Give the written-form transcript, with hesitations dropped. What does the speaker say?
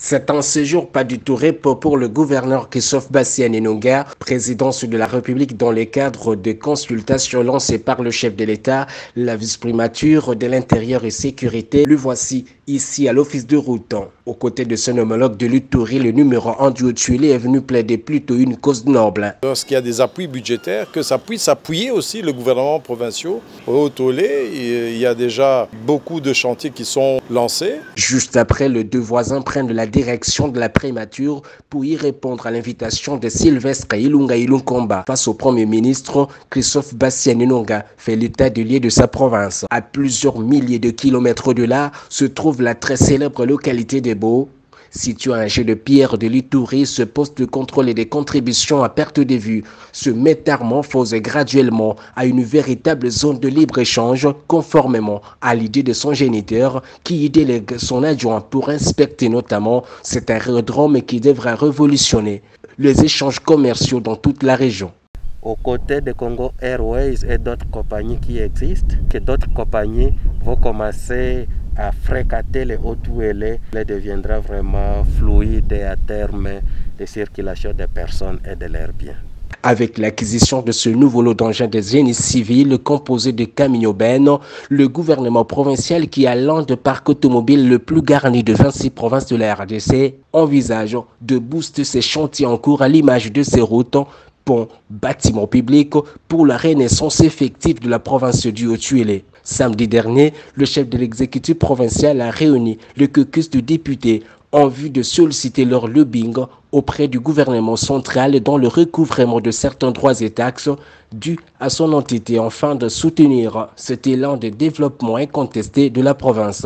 C'est un séjour pas du tout repos pour le gouverneur Christophe Bassiani-Nonga, présidence de la République dans le cadre de consultations lancées par le chef de l'État, la vice-primature de l'Intérieur et Sécurité. Le voici ici à l'office de route. Aux côtés de son homologue de l'Uturi, le numéro 1 du Haut-Tuilé est venu plaider plutôt une cause noble. Lorsqu'il y a des appuis budgétaires, que ça puisse appuyer aussi le gouvernement provincial. Au Haut-Tuilé, il y a déjà beaucoup de chantiers qui sont lancés. Juste après, les deux voisins prennent la direction de la primature pour y répondre à l'invitation de Sylvestre Ilunga Ilunkomba. Face au Premier ministre, Christophe Bassiani-Nonga fait l'état des lieux de sa province. À plusieurs milliers de kilomètres de là se trouve la très célèbre localité des Beaux. Situé à un jet de pierre de l'Ituri, ce poste de contrôle et des contributions à perte de vue se métamorphose graduellement à une véritable zone de libre-échange conformément à l'idée de son géniteur qui y délègue son adjoint pour inspecter notamment cet aérodrome qui devra révolutionner les échanges commerciaux dans toute la région. Aux côtés de Congo Airways et d'autres compagnies qui existent, que d'autres compagnies vont commencer à fréquenter les Haut-Tuilé, il deviendra vraiment fluide et à terme de circulation des personnes et de leurs biens. Avec l'acquisition de ce nouveau lot d'engins de génie civil composé de camions-bennes, le gouvernement provincial, qui a l'un des parcs automobiles le plus garni de 26 provinces de la RDC, envisage de booster ses chantiers en cours à l'image de ses routes, ponts, bâtiments publics pour la renaissance effective de la province du Haut-Tuilé. Samedi dernier, le chef de l'exécutif provincial a réuni le caucus de députés en vue de solliciter leur lobbying auprès du gouvernement central dans le recouvrement de certains droits et taxes dus à son entité afin de soutenir cet élan de développement incontesté de la province.